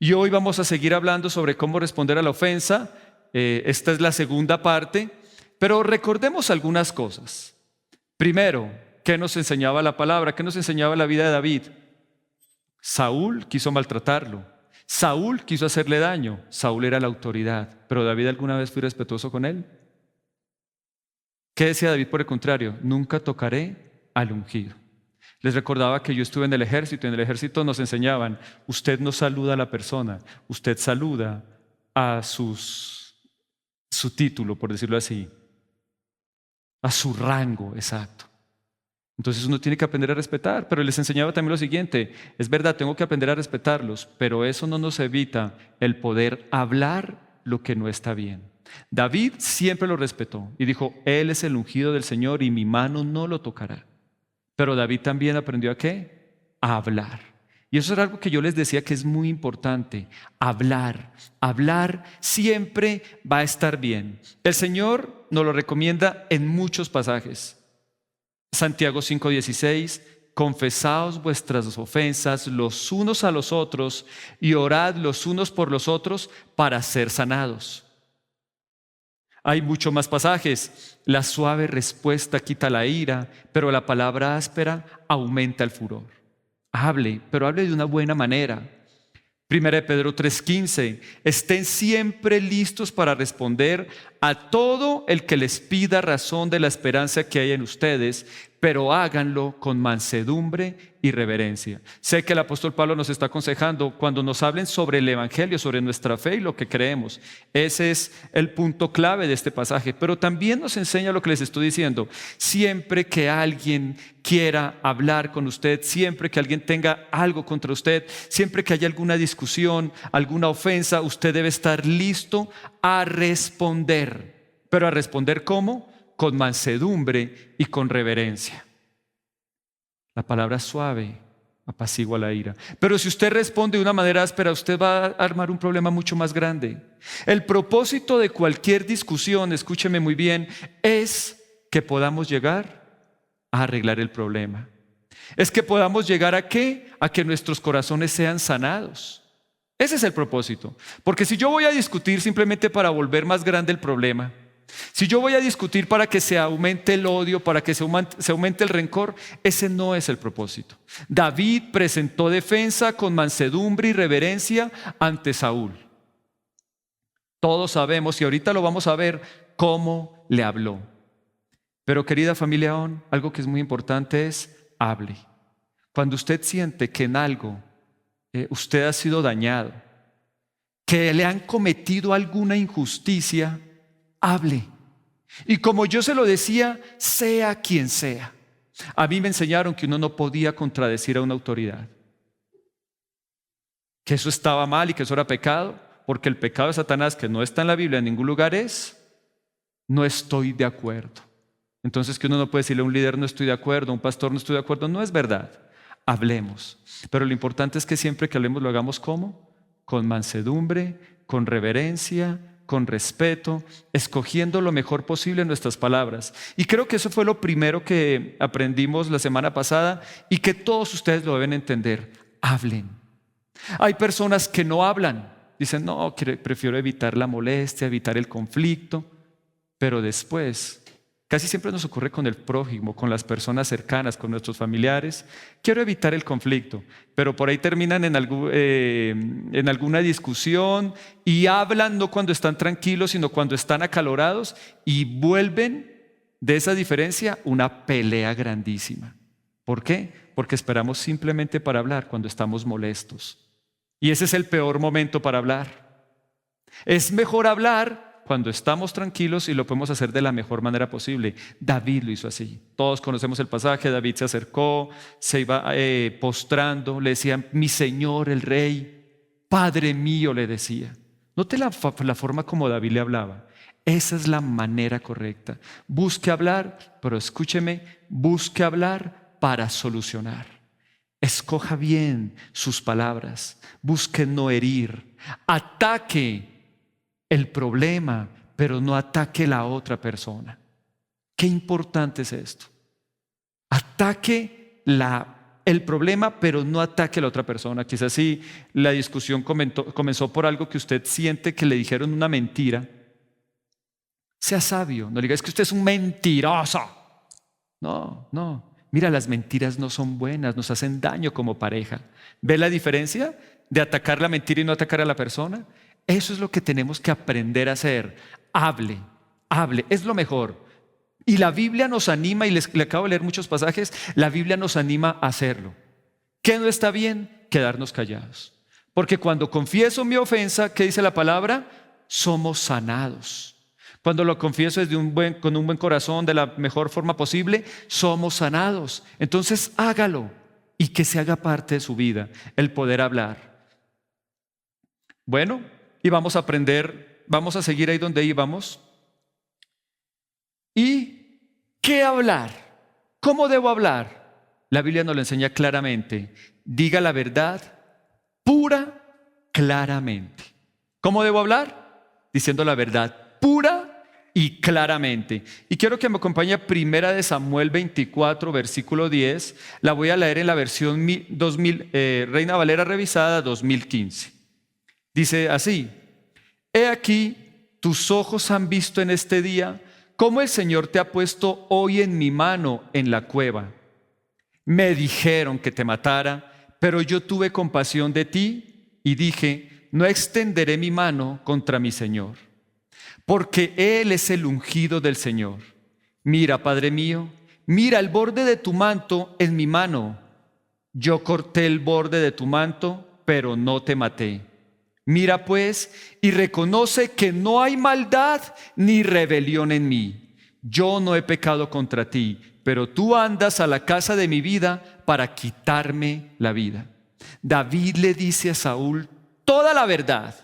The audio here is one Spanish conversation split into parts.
Y hoy vamos a seguir hablando sobre cómo responder a la ofensa. Esta es la segunda parte, pero recordemos algunas cosas. Primero, ¿qué nos enseñaba la palabra? ¿Qué nos enseñaba la vida de David? Saúl quiso maltratarlo. Saúl quiso hacerle daño. Saúl era la autoridad. ¿Pero David alguna vez fue respetuoso con él? ¿Qué decía David por el contrario? Nunca tocaré al ungido. Les recordaba que yo estuve en el ejército y en el ejército nos enseñaban, usted no saluda a la persona, usted saluda a su título, por decirlo así, a su rango exacto. Entonces uno tiene que aprender a respetar, pero les enseñaba también lo siguiente, es verdad, tengo que aprender a respetarlos, pero eso no nos evita el poder hablar lo que no está bien. David siempre lo respetó y dijo, él es el ungido del Señor y mi mano no lo tocará. Pero David también aprendió ¿a qué? A hablar. Y eso era algo que yo les decía que es muy importante. Hablar. Hablar siempre va a estar bien. El Señor nos lo recomienda en muchos pasajes. Santiago 5:16, confesaos vuestras ofensas los unos a los otros y orad los unos por los otros para ser sanados. Hay muchos más pasajes. La suave respuesta quita la ira, pero la palabra áspera aumenta el furor. Hable, pero hable de una buena manera. 1 Pedro 3:15, estén siempre listos para responder a todo el que les pida razón de la esperanza que hay en ustedes, pero háganlo con mansedumbre y reverencia. Sé que el apóstol Pablo nos está aconsejando cuando nos hablen sobre el evangelio, sobre nuestra fe y lo que creemos. Ese es el punto clave de este pasaje, pero también nos enseña lo que les estoy diciendo. Siempre que alguien quiera hablar con usted, siempre que alguien tenga algo contra usted, siempre que haya alguna discusión, alguna ofensa, usted debe estar listo a responder. ¿Pero a responder cómo? Con mansedumbre y con reverencia. La palabra suave apacigua la ira. Pero si usted responde de una manera áspera, usted va a armar un problema mucho más grande. El propósito de cualquier discusión, escúcheme muy bien, es que podamos llegar a arreglar el problema. Es que podamos llegar ¿a qué? A que nuestros corazones sean sanados. Ese es el propósito. Porque si yo voy a discutir simplemente para volver más grande el problema, si yo voy a discutir para que se aumente el odio, para que se aumente el rencor, ese no es el propósito. David presentó defensa con mansedumbre y reverencia ante Saúl. Todos sabemos, y ahorita lo vamos a ver, cómo le habló. Pero querida familia ON, algo que es muy importante es, hable. Cuando usted siente que en algo usted ha sido dañado, que le han cometido alguna injusticia, hable. Y como yo se lo decía, sea quien sea. A mí me enseñaron que uno no podía contradecir a una autoridad, que eso estaba mal y que eso era pecado, porque el pecado de Satanás, que no está en la Biblia en ningún lugar, es no estoy de acuerdo. Entonces que uno no puede decirle a un líder no estoy de acuerdo, a un pastor no estoy de acuerdo, no es verdad. Hablemos. Pero lo importante es que siempre que hablemos lo hagamos ¿cómo? Con mansedumbre, con reverencia, con respeto, escogiendo lo mejor posible en nuestras palabras. Y creo que eso fue lo primero que aprendimos la semana pasada y que todos ustedes lo deben entender. Hablen. Hay personas que no hablan. Dicen, no, prefiero evitar la molestia, evitar el conflicto. Pero después, casi siempre nos ocurre con el prójimo, con las personas cercanas, con nuestros familiares. Quiero evitar el conflicto, pero por ahí terminan en alguna discusión y hablan no cuando están tranquilos, sino cuando están acalorados y vuelven de esa diferencia una pelea grandísima. ¿Por qué? Porque esperamos simplemente para hablar cuando estamos molestos. Y ese es el peor momento para hablar. Es mejor hablar cuando estamos tranquilos y lo podemos hacer de la mejor manera posible. David lo hizo así. Todos conocemos el pasaje. David se acercó, se iba postrando, le decía, mi Señor el Rey, Padre mío, le decía. Note la forma como David le hablaba. Esa es la manera correcta. Busque hablar, pero escúcheme, busque hablar para solucionar. Escoja bien sus palabras. Busque no herir. Ataque el problema, pero no ataque la otra persona. Qué importante es esto. Ataque el problema, pero no ataque a la otra persona. Quizás si la discusión comenzó por algo que usted siente que le dijeron una mentira, sea sabio, no le diga, es que usted es un mentiroso. No, no. Mira, las mentiras no son buenas, nos hacen daño como pareja. ¿Ve la diferencia de atacar la mentira y no atacar a la persona? Eso es lo que tenemos que aprender a hacer. Hable, hable, es lo mejor. Y la Biblia nos anima, y le acabo de leer muchos pasajes, la Biblia nos anima a hacerlo. ¿Qué no está bien? Quedarnos callados. Porque cuando confieso mi ofensa, ¿qué dice la palabra? Somos sanados. Cuando lo confieso con un buen corazón, de la mejor forma posible, somos sanados. Entonces hágalo y que se haga parte de su vida, el poder hablar. Bueno, y vamos a aprender, vamos a seguir ahí donde íbamos. ¿Y qué hablar? ¿Cómo debo hablar? La Biblia nos lo enseña claramente. Diga la verdad pura, claramente. ¿Cómo debo hablar? Diciendo la verdad pura y claramente. Y quiero que me acompañe a 1 Samuel 24, versículo 10. La voy a leer en la versión 2000, Reina Valera revisada 2015. Dice así: He aquí, tus ojos han visto en este día cómo el Señor te ha puesto hoy en mi mano en la cueva. Me dijeron que te matara, pero yo tuve compasión de ti y dije, no extenderé mi mano contra mi Señor, porque Él es el ungido del Señor. Mira, Padre mío, mira el borde de tu manto en mi mano. Yo corté el borde de tu manto, pero no te maté. Mira pues y reconoce que no hay maldad ni rebelión en mí. Yo no he pecado contra ti, pero tú andas a la casa de mi vida para quitarme la vida. David le dice a Saúl toda la verdad,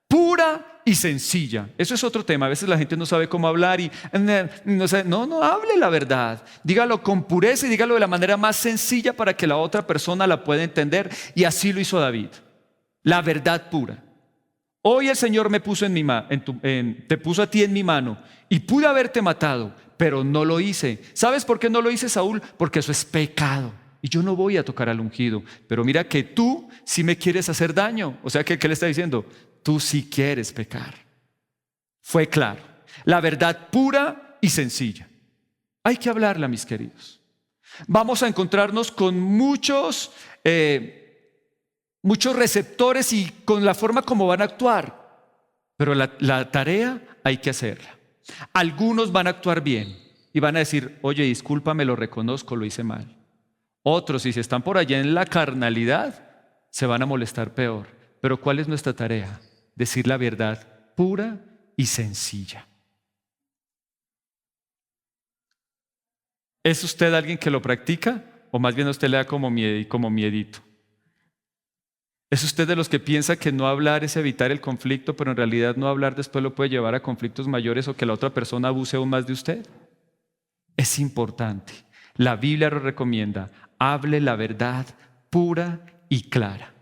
pura y sencilla. Eso es otro tema. A veces la gente no sabe cómo hablar y no hable la verdad. Dígalo con pureza y dígalo de la manera más sencilla para que la otra persona la pueda entender. Y así lo hizo David. La verdad pura. Hoy el Señor me puso te puso a ti en mi mano y pude haberte matado, pero no lo hice. ¿Sabes por qué no lo hice, Saúl? Porque eso es pecado y yo no voy a tocar al ungido. Pero mira que tú sí me quieres hacer daño. O sea, ¿qué le está diciendo? Tú sí quieres pecar. Fue claro. La verdad pura y sencilla. Hay que hablarla, mis queridos. Vamos a encontrarnos con muchos receptores y con la forma como van a actuar. Pero la tarea hay que hacerla. Algunos van a actuar bien y van a decir, oye, discúlpame, lo reconozco, lo hice mal. Otros, si se están por allá en la carnalidad, se van a molestar peor. Pero ¿cuál es nuestra tarea? Decir la verdad pura y sencilla. ¿Es usted alguien que lo practica? ¿O más bien a usted le da como miedito? ¿Es usted de los que piensa que no hablar es evitar el conflicto, pero en realidad no hablar después lo puede llevar a conflictos mayores o que la otra persona abuse aún más de usted? Es importante. La Biblia lo recomienda. Hable la verdad pura y clara.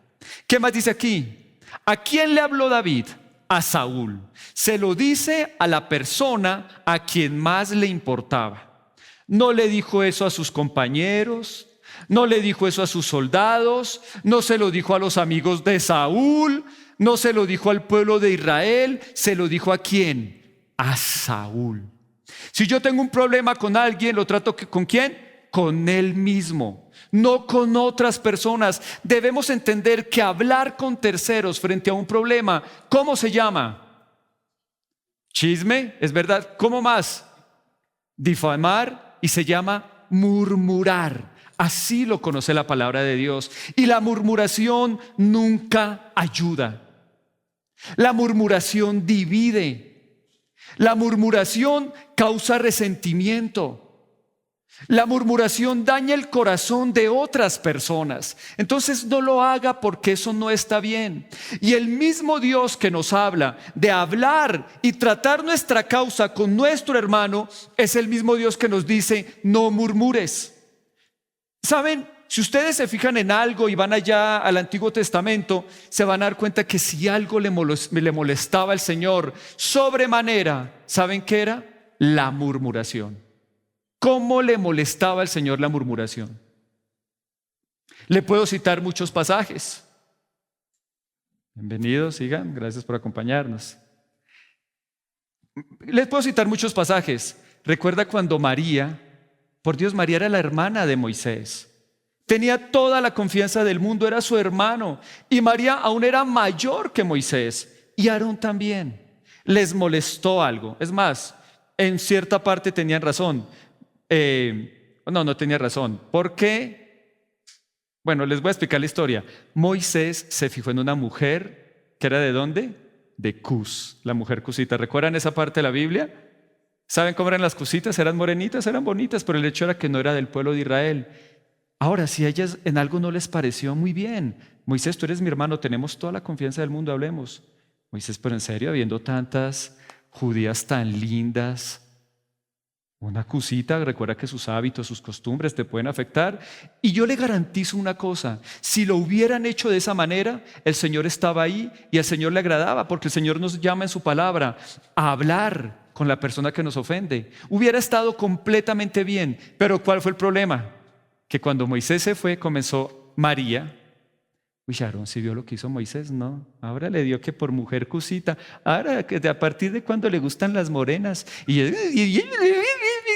¿Qué más dice aquí? ¿A quién le habló David? A Saúl. Se lo dice a la persona a quien más le importaba. No le dijo eso a sus compañeros. No le dijo eso a sus soldados, no se lo dijo a los amigos de Saúl, no se lo dijo al pueblo de Israel, se lo dijo ¿a quién? A Saúl. Si yo tengo un problema con alguien, ¿lo trato con quién? Con él mismo, no con otras personas. Debemos entender que hablar con terceros frente a un problema, ¿cómo se llama? Chisme, es verdad. ¿Cómo más? Difamar, y se llama murmurar. Así lo conoce la palabra de Dios. Y la murmuración nunca ayuda. La murmuración divide. La murmuración causa resentimiento. La murmuración daña el corazón de otras personas. Entonces no lo haga porque eso no está bien. Y el mismo Dios que nos habla de hablar y tratar nuestra causa con nuestro hermano es el mismo Dios que nos dice no murmures. ¿Saben? Si ustedes se fijan en algo y van allá al Antiguo Testamento, se van a dar cuenta que si algo le molestaba al Señor sobremanera, ¿saben qué era? La murmuración. ¿Cómo le molestaba al Señor la murmuración? Le puedo citar muchos pasajes. Bienvenidos, sigan, gracias por acompañarnos. Les puedo citar muchos pasajes. Recuerda cuando María, por Dios, María era la hermana de Moisés. Tenía toda la confianza del mundo, era su hermano. Y María aún era mayor que Moisés. Y Aarón también. Les molestó algo. Es más, en cierta parte tenían razón. No tenía razón. ¿Por qué? Bueno, les voy a explicar la historia. Moisés se fijó en una mujer que era ¿de dónde? De Cus, la mujer cusita. ¿Recuerdan esa parte de la Biblia? ¿Saben cómo eran las cusitas? Eran morenitas, eran bonitas, pero el hecho era que no era del pueblo de Israel. Ahora, si a ellas en algo no les pareció muy bien, Moisés, tú eres mi hermano, tenemos toda la confianza del mundo, hablemos. Moisés, pero en serio, habiendo tantas judías tan lindas, una cusita, recuerda que sus hábitos, sus costumbres te pueden afectar. Y yo le garantizo una cosa, si lo hubieran hecho de esa manera, el Señor estaba ahí y al Señor le agradaba, porque el Señor nos llama en su palabra a hablar con la persona que nos ofende. Hubiera estado completamente bien, pero ¿cuál fue el problema? Que cuando Moisés se fue, comenzó María. Uy, Aarón, ¿sí vio lo que hizo Moisés? No, ahora le dio que por mujer cusita. Ahora, ¿a partir de cuándo le gustan las morenas? Y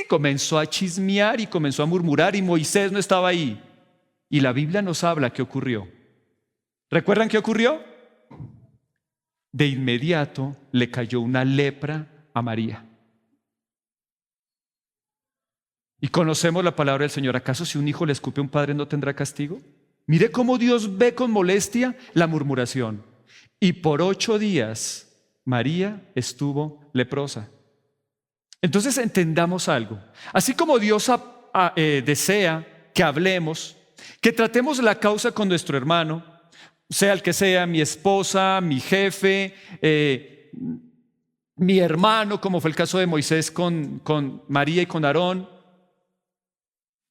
comenzó a chismear y comenzó a murmurar y Moisés no estaba ahí. Y la Biblia nos habla qué ocurrió. ¿Recuerdan qué ocurrió? De inmediato le cayó una lepra a María. Y conocemos la palabra del Señor. ¿Acaso si un hijo le escupe a un padre no tendrá castigo? Mire cómo Dios ve con molestia la murmuración. Y por 8 días María estuvo leprosa. Entonces entendamos algo. Así como Dios desea que hablemos, que tratemos la causa con nuestro hermano, sea el que sea, mi esposa, mi jefe, mi hermano, como fue el caso de Moisés con María y con Aarón,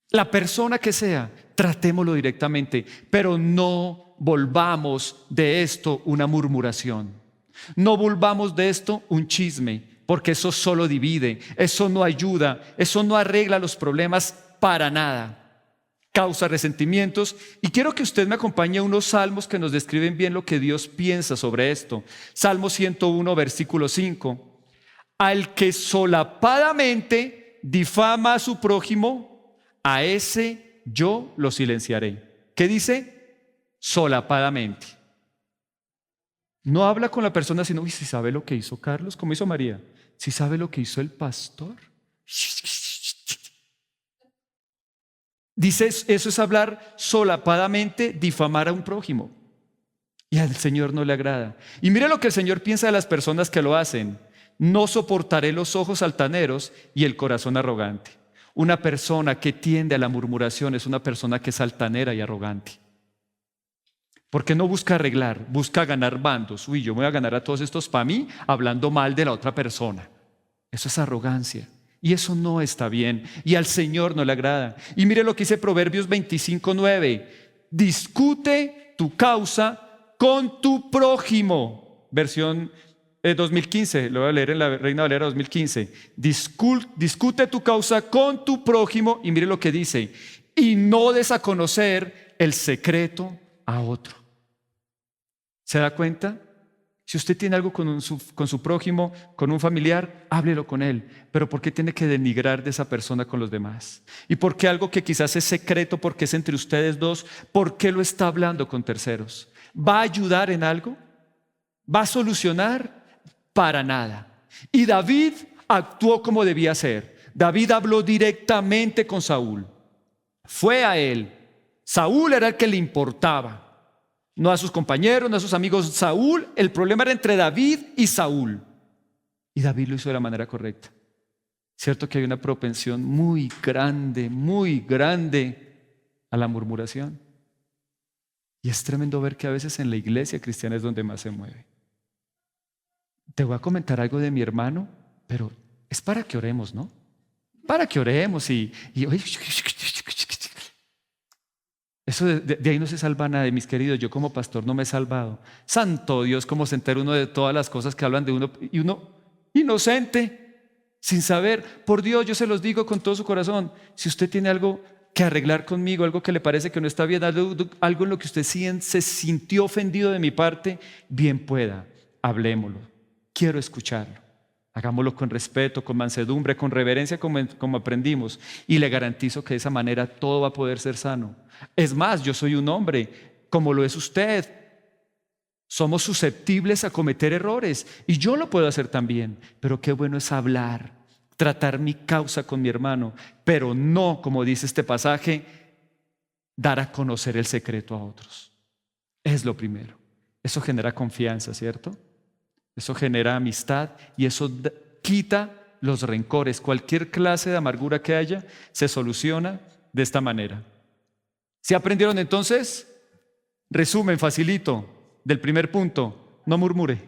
la persona que sea, tratémoslo directamente, pero no volvamos de esto una murmuración. No volvamos de esto un chisme, porque eso solo divide, eso no ayuda, eso no arregla los problemas para nada. Causa resentimientos. Y quiero que usted me acompañe a unos salmos que nos describen bien lo que Dios piensa sobre esto. Salmo 101, versículo 5. Al que solapadamente difama a su prójimo, a ese yo lo silenciaré. ¿Qué dice? Solapadamente. No habla con la persona sino, uy, si sabe lo que hizo Carlos, como hizo María, si sabe lo que hizo el pastor. Dice, eso es hablar solapadamente, difamar a un prójimo. Y al Señor no le agrada. Y mire lo que el Señor piensa de las personas que lo hacen. No soportaré los ojos altaneros y el corazón arrogante. Una persona que tiende a la murmuración es una persona que es altanera y arrogante. Porque no busca arreglar, busca ganar bandos. Uy, yo me voy a ganar a todos estos para mí, hablando mal de la otra persona. Eso es arrogancia. Y eso no está bien. Y al Señor no le agrada. Y mire lo que dice Proverbios 25:9. Discute tu causa con tu prójimo. Versión 2015, lo voy a leer en la Reina Valera 2015. Discute tu causa con tu prójimo. Y mire lo que dice. Y no des a conocer el secreto a otro. ¿Se da cuenta? Si usted tiene algo con su prójimo, con un familiar, háblelo con él. Pero ¿por qué tiene que denigrar de esa persona con los demás? ¿Y por qué algo que quizás es secreto porque es entre ustedes dos, por qué lo está hablando con terceros? ¿Va a ayudar en algo? ¿Va a solucionar? Para nada. Y David actuó como debía ser. David habló directamente con Saúl. Fue a él. Saúl era el que le importaba. No a sus compañeros, no a sus amigos. Saúl, el problema era entre David y Saúl. Y David lo hizo de la manera correcta. Cierto que hay una propensión muy grande a la murmuración. Y es tremendo ver que a veces en la iglesia cristiana es donde más se mueve. Te voy a comentar algo de mi hermano, pero es para que oremos, ¿no? Para que oremos y eso de ahí no se salva nadie, mis queridos. Yo como pastor no me he salvado. Santo Dios, cómo se entera uno de todas las cosas que hablan de uno y uno inocente, sin saber. Por Dios, yo se los digo con todo su corazón. Si usted tiene algo que arreglar conmigo, algo que le parece que no está bien, algo en lo que usted se sintió ofendido de mi parte, bien pueda, hablémoslo. Quiero escucharlo. Hagámoslo con respeto, con mansedumbre, con reverencia, como aprendimos. Y le garantizo que de esa manera todo va a poder ser sano. Es más, yo soy un hombre, como lo es usted. Somos susceptibles a cometer errores y yo lo puedo hacer también. Pero qué bueno es hablar, tratar mi causa con mi hermano, pero no, como dice este pasaje, dar a conocer el secreto a otros. Es lo primero. Eso genera confianza, ¿cierto? Eso genera amistad y eso quita los rencores. Cualquier clase de amargura que haya se soluciona de esta manera. ¿Sí aprendieron entonces? Resumen, facilito, del primer punto: no murmure.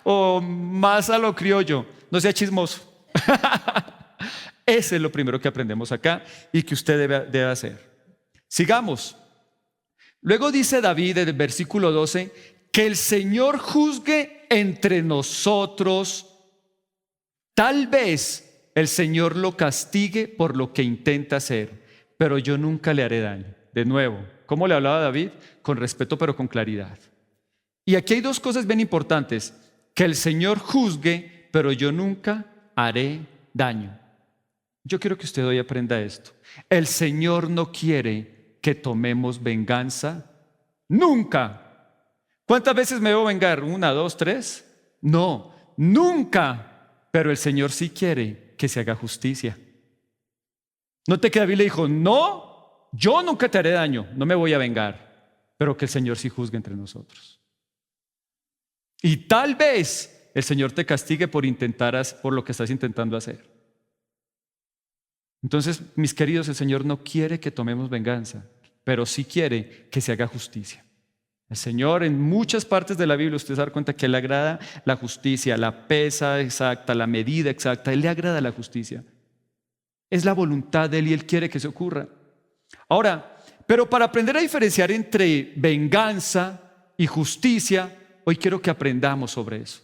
O más a lo criollo, no sea chismoso. Ese es lo primero que aprendemos acá y que usted debe hacer. Sigamos. Luego dice David en el versículo 12, que el Señor juzgue entre nosotros. Tal vez el Señor lo castigue por lo que intenta hacer, pero yo nunca le haré daño. De nuevo, ¿cómo le hablaba David? Con respeto, pero con claridad. Y aquí hay dos cosas bien importantes: que el Señor juzgue, pero yo nunca haré daño. Yo quiero que usted hoy aprenda esto. El Señor no quiere que tomemos venganza nunca. ¿Cuántas veces me debo vengar? ¿1, 2, 3? No, nunca. Pero el Señor sí quiere que se haga justicia. Note que David le dijo: no, yo nunca te haré daño, no me voy a vengar, pero que el Señor sí juzgue entre nosotros. Y tal vez el Señor te castigue por lo que estás intentando hacer. Entonces, mis queridos, el Señor no quiere que tomemos venganza, pero sí quiere que se haga justicia. El Señor, en muchas partes de la Biblia, usted se da cuenta que le agrada la justicia, la pesa exacta, la medida exacta. Él le agrada la justicia. Es la voluntad de Él y Él quiere que se ocurra. Ahora, pero para aprender a diferenciar entre venganza y justicia, hoy quiero que aprendamos sobre eso.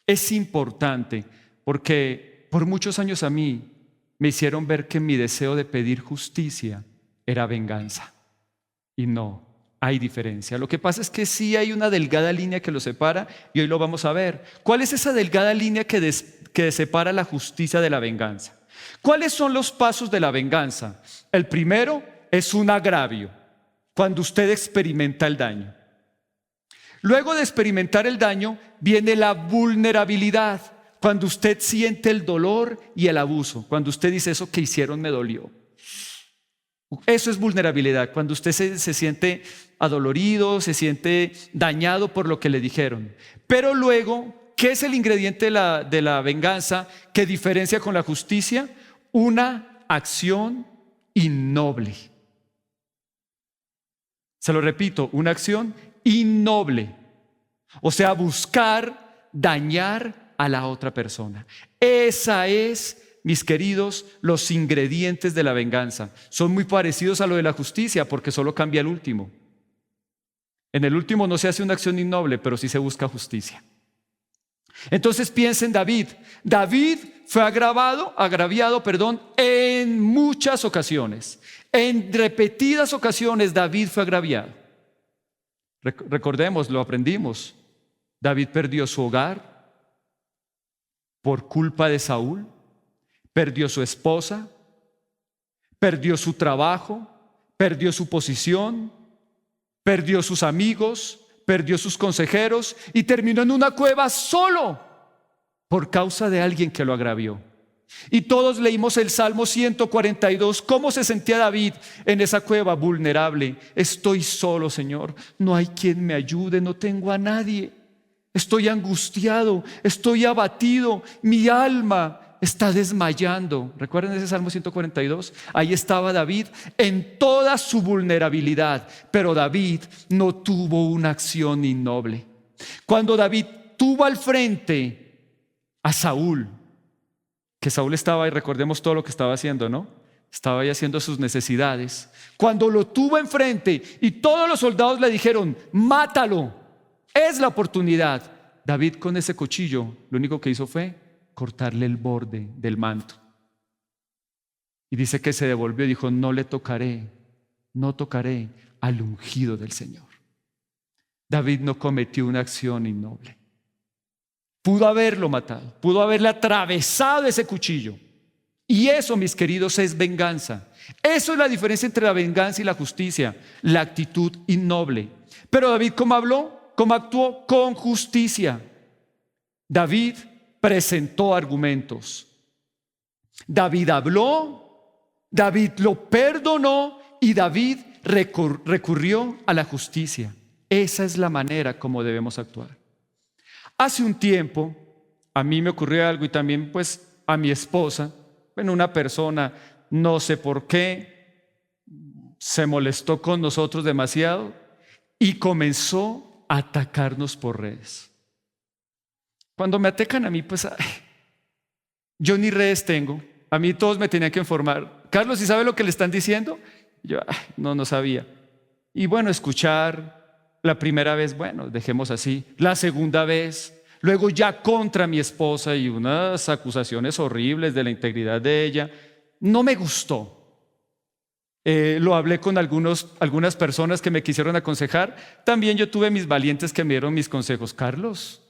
Es importante porque por muchos años a mí me hicieron ver que mi deseo de pedir justicia era venganza. Y no. Hay diferencia. Lo que pasa es que sí hay una delgada línea que lo separa y hoy lo vamos a ver. ¿Cuál es esa delgada línea que separa la justicia de la venganza? ¿Cuáles son los pasos de la venganza? El primero es un agravio, cuando usted experimenta el daño. Luego de experimentar el daño viene la vulnerabilidad, cuando usted siente el dolor y el abuso, cuando usted dice: eso que hicieron me dolió. Eso es vulnerabilidad, cuando usted se siente adolorido, se siente dañado por lo que le dijeron. Pero luego, ¿qué es el ingrediente de la venganza que diferencia con la justicia? Una acción innoble. Se lo repito, una acción innoble. O sea, buscar dañar a la otra persona. Esa es, mis queridos, los ingredientes de la venganza. Son muy parecidos a lo de la justicia porque solo cambia el último. En el último no se hace una acción innoble, pero sí se busca justicia. Entonces piensa en David. David fue agraviado, en muchas ocasiones. En repetidas ocasiones David fue agraviado. Recordemos, lo aprendimos. David perdió su hogar por culpa de Saúl. Perdió su esposa, perdió su trabajo, perdió su posición, perdió sus amigos, perdió sus consejeros y terminó en una cueva solo por causa de alguien que lo agravió. Y todos leímos el Salmo 142. ¿Cómo se sentía David en esa cueva? Vulnerable. Estoy solo, Señor. No hay quien me ayude, no tengo a nadie. Estoy angustiado, estoy abatido, mi alma está desmayando. ¿Recuerdan ese Salmo 142? Ahí estaba David en toda su vulnerabilidad, pero David no tuvo una acción innoble. Cuando David tuvo al frente a Saúl, que Saúl estaba, y recordemos todo lo que estaba haciendo, ¿no? Estaba ahí haciendo sus necesidades. Cuando lo tuvo enfrente y todos los soldados le dijeron: mátalo, es la oportunidad. David, con ese cuchillo, lo único que hizo fue cortarle el borde del manto. Y dice que se devolvió y dijo, no tocaré al ungido del Señor. David no cometió una acción innoble. Pudo haberlo matado, pudo haberle atravesado ese cuchillo. Y eso, mis queridos, es venganza. Eso es la diferencia entre la venganza y la justicia, la actitud innoble. Pero David, ¿cómo habló? ¿Cómo actuó? Con justicia. David presentó argumentos. David habló, David lo perdonó y David recurrió a la justicia. Esa es la manera como debemos actuar. Hace un tiempo a mí me ocurrió algo y también pues a mi esposa. Bueno, una persona, no sé por qué, se molestó con nosotros demasiado y comenzó a atacarnos por redes. Cuando me atacan a mí, pues yo ni redes tengo. A mí todos me tenían que informar. Carlos, ¿y sabe lo que le están diciendo? Yo no sabía. Y bueno, escuchar la primera vez, bueno, dejemos así. La segunda vez, luego ya contra mi esposa y unas acusaciones horribles de la integridad de ella. No me gustó. Lo hablé con algunas personas que me quisieron aconsejar. También yo tuve mis valientes que me dieron mis consejos. Carlos,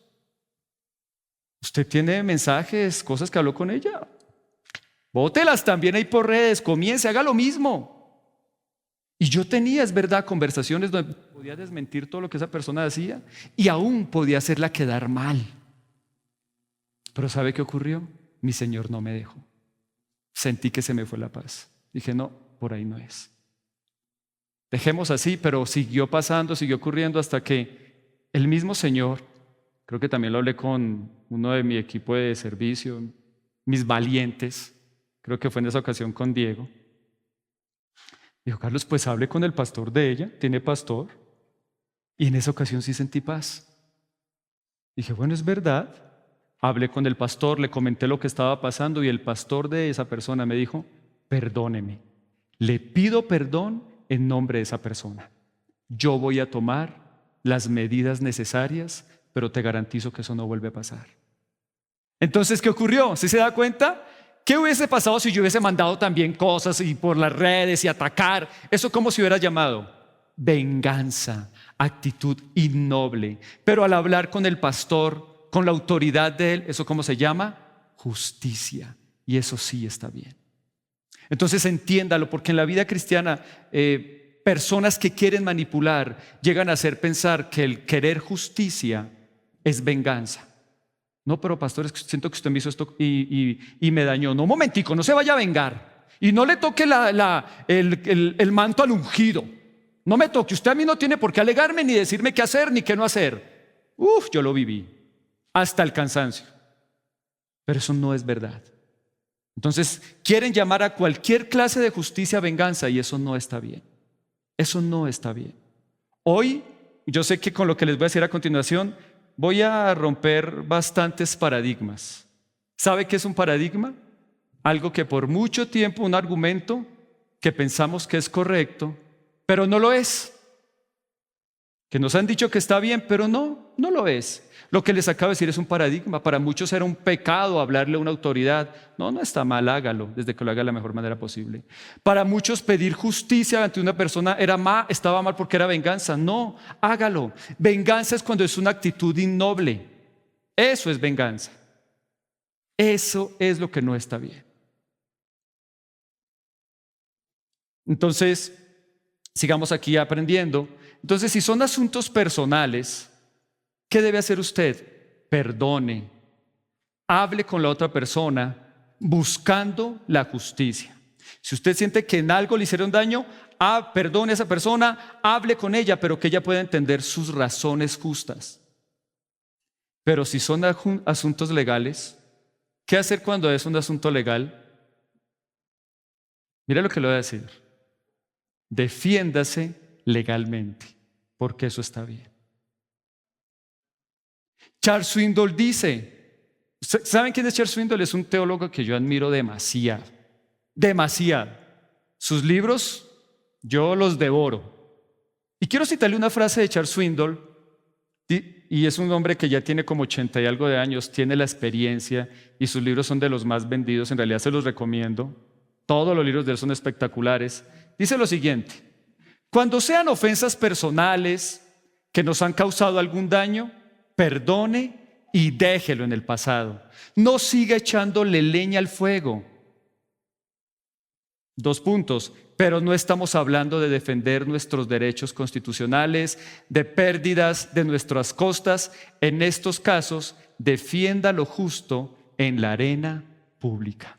¿usted tiene mensajes, cosas que habló con ella? Bótelas también ahí por redes, comience, haga lo mismo. Y yo tenía, es verdad, conversaciones donde podía desmentir todo lo que esa persona decía y aún podía hacerla quedar mal. Pero ¿sabe qué ocurrió? Mi Señor no me dejó. Sentí que se me fue la paz. Dije, no, por ahí no es. Dejemos así, pero siguió pasando, siguió ocurriendo hasta que el mismo Señor, creo que también lo hablé con uno de mi equipo de servicio, mis valientes, creo que fue en esa ocasión con Diego. Dijo, Carlos, pues hable con el pastor de ella, tiene pastor. Y en esa ocasión sí sentí paz. Dije, bueno, es verdad. Hablé con el pastor, le comenté lo que estaba pasando y el pastor de esa persona me dijo, perdóneme, le pido perdón en nombre de esa persona. Yo voy a tomar las medidas necesarias, pero te garantizo que eso no vuelve a pasar. Entonces, ¿qué ocurrió? ¿Sí se da cuenta? ¿Qué hubiese pasado si yo hubiese mandado también cosas y por las redes y atacar? ¿Eso cómo se hubiera llamado? Venganza, actitud innoble. Pero al hablar con el pastor, con la autoridad de él, ¿eso cómo se llama? Justicia. Y eso sí está bien. Entonces entiéndalo, porque en la vida cristiana personas que quieren manipular llegan a hacer pensar que el querer justicia es venganza. No, pero pastor, es que siento que usted me hizo esto y me dañó. No, un momentico, no se vaya a vengar. Y no le toque el manto al ungido. No me toque. Usted a mí no tiene por qué alegarme ni decirme qué hacer ni qué no hacer. Yo lo viví hasta el cansancio. Pero eso no es verdad. Entonces, quieren llamar a cualquier clase de justicia venganza y eso no está bien. Eso no está bien. Hoy, yo sé que con lo que les voy a decir a continuación, voy a romper bastantes paradigmas. ¿Sabe qué es un paradigma? Algo que por mucho tiempo, un argumento que pensamos que es correcto, pero no lo es. Que nos han dicho que está bien, pero no lo es. Lo que les acabo de decir es un paradigma. Para muchos era un pecado hablarle a una autoridad. No está mal, hágalo, desde que lo haga de la mejor manera posible. Para muchos pedir justicia ante una persona estaba mal porque era venganza. No, hágalo. Venganza es cuando es una actitud innoble. Eso es venganza. Eso es lo que no está bien. Entonces, sigamos aquí aprendiendo. Entonces, si son asuntos personales, ¿qué debe hacer usted? Perdone. Hable con la otra persona buscando la justicia. Si usted siente que en algo le hicieron daño, perdone a esa persona, hable con ella, pero que ella pueda entender sus razones justas. Pero si son asuntos legales, ¿qué hacer cuando es un asunto legal? Mira lo que le voy a decir. Defiéndase legalmente, porque eso está bien. Charles Swindoll dice, ¿saben quién es Charles Swindoll? Es un teólogo que yo admiro demasiado, demasiado. Sus libros yo los devoro. Y quiero citarle una frase de Charles Swindoll, y es un hombre que ya tiene como 80 y algo de años, tiene la experiencia y sus libros son de los más vendidos, en realidad se los recomiendo. Todos los libros de él son espectaculares. Dice lo siguiente: cuando sean ofensas personales que nos han causado algún daño, perdone y déjelo en el pasado. No siga echándole leña al fuego. 2 puntos. Pero no estamos hablando de defender nuestros derechos constitucionales, de pérdidas de nuestras costas. En estos casos, defienda lo justo en la arena pública.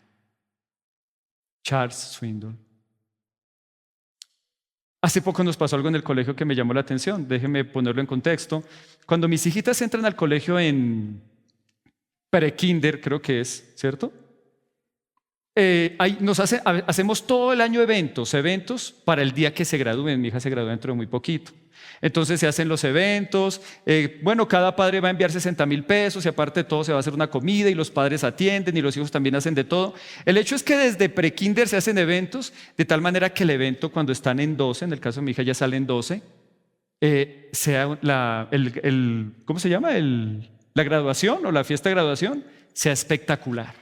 Charles Swindoll. Hace poco nos pasó algo en el colegio que me llamó la atención. Déjenme ponerlo en contexto. Cuando mis hijitas entran al colegio en pre-kinder, creo que es, ¿cierto? Hacemos todo el año eventos para el día que se gradúen. Mi hija se gradúa dentro de muy poquito. Entonces se hacen los eventos. Cada padre va a enviar 60,000 pesos y aparte de todo se va a hacer una comida y los padres atienden y los hijos también hacen de todo. El hecho es que desde pre-kinder se hacen eventos de tal manera que el evento, cuando están en 12, en el caso de mi hija ya sale en 12, sea ¿cómo se llama? La graduación o la fiesta de graduación sea espectacular.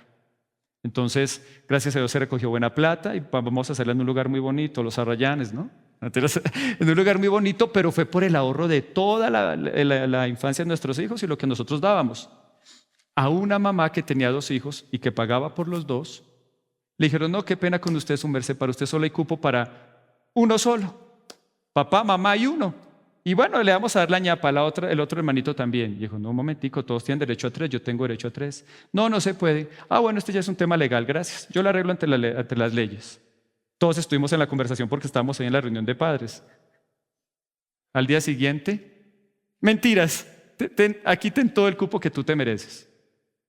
Entonces, gracias a Dios se recogió buena plata y vamos a hacerla en un lugar muy bonito, los Arrayanes, ¿no? En un lugar muy bonito, pero fue por el ahorro de toda la infancia de nuestros hijos y lo que nosotros dábamos. A una mamá que tenía 2 hijos y que pagaba por los 2, le dijeron: no, qué pena con usted, su merced, para usted solo hay cupo para uno solo, papá, mamá y uno. Y bueno, le vamos a dar la ñapa, el otro hermanito también. Y dijo: no, un momentico, todos tienen derecho a 3, yo tengo derecho a 3. No, no se puede. Bueno, este ya es un tema legal, gracias. Yo lo arreglo ante las leyes. Todos estuvimos en la conversación porque estábamos ahí en la reunión de padres. Al día siguiente, mentiras, aquí ten todo el cupo que tú te mereces.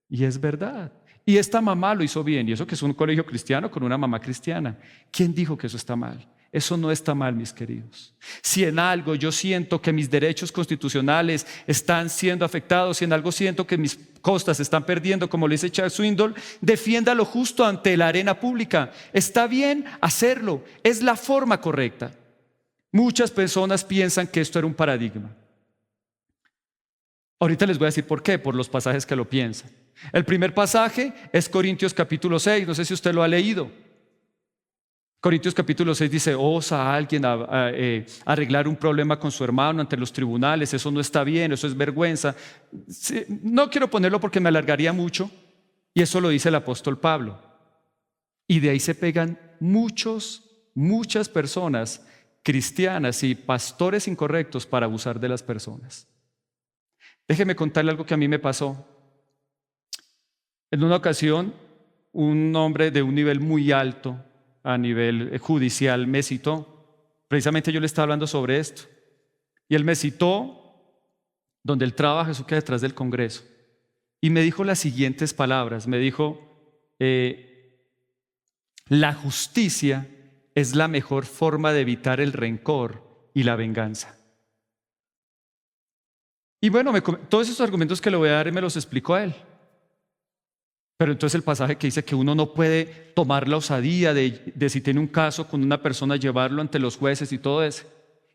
Y es verdad. Y esta mamá lo hizo bien, y eso que es un colegio cristiano con una mamá cristiana. ¿Quién dijo que eso está mal? Eso no está mal, mis queridos. Si en algo yo siento que mis derechos constitucionales están siendo afectados, si en algo siento que mis costas se están perdiendo, como le dice Charles Swindoll, defienda lo justo ante la arena pública. Está bien hacerlo, es la forma correcta. Muchas personas piensan que esto era un paradigma. Ahorita les voy a decir por qué, por los pasajes que lo piensan. El primer pasaje es Corintios capítulo 6, no sé si usted lo ha leído. Corintios capítulo 6 dice: osa a alguien arreglar un problema con su hermano ante los tribunales, eso no está bien, eso es vergüenza. No quiero ponerlo porque me alargaría mucho, y eso lo dice el apóstol Pablo. Y de ahí se pegan muchas personas cristianas y pastores incorrectos para abusar de las personas. Déjeme contarle algo que a mí me pasó. En una ocasión, un hombre de un nivel muy alto, a nivel judicial, me citó. Precisamente yo le estaba hablando sobre esto. Y él me citó donde él trabaja, eso queda detrás del Congreso. Y me dijo las siguientes palabras. Me dijo: la justicia es la mejor forma de evitar el rencor y la venganza. Y bueno, todos esos argumentos que le voy a dar me los explicó a él. Pero entonces el pasaje que dice que uno no puede tomar la osadía de si tiene un caso con una persona, llevarlo ante los jueces y todo eso.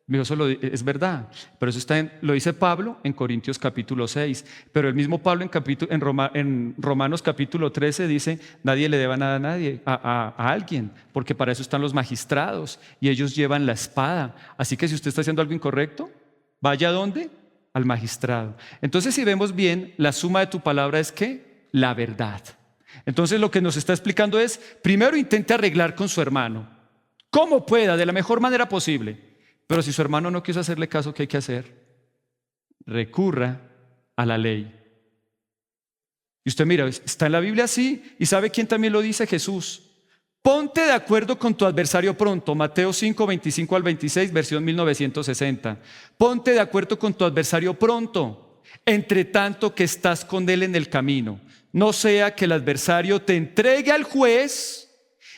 Me dijo: eso es verdad, pero eso lo dice Pablo en Corintios capítulo 6. Pero el mismo Pablo en Romanos capítulo 13 dice: nadie le deba nada a nadie, a alguien, porque para eso están los magistrados y ellos llevan la espada. Así que si usted está haciendo algo incorrecto, ¿vaya a dónde? Al magistrado. Entonces, si vemos bien, la suma de tu palabra es ¿qué? La verdad. Entonces lo que nos está explicando es: primero intente arreglar con su hermano, como pueda, de la mejor manera posible. Pero si su hermano no quiso hacerle caso, ¿qué hay que hacer? Recurra a la ley. Y usted mira, está en la Biblia así, y ¿sabe quién también lo dice? Jesús. Ponte de acuerdo con tu adversario pronto. Mateo 5, 25 al 26, versión 1960. Ponte de acuerdo con tu adversario pronto, entre tanto que estás con él en el camino. No sea que el adversario te entregue al juez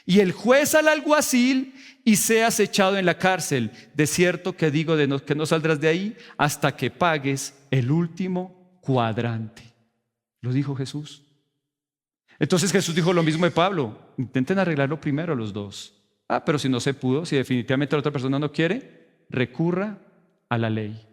y el juez al alguacil y seas echado en la cárcel. De cierto que digo que no saldrás de ahí hasta que pagues el último cuadrante. Lo dijo Jesús. Entonces Jesús dijo lo mismo de Pablo: intenten arreglarlo primero los dos. Pero si no se pudo, si definitivamente la otra persona no quiere, recurra a la ley.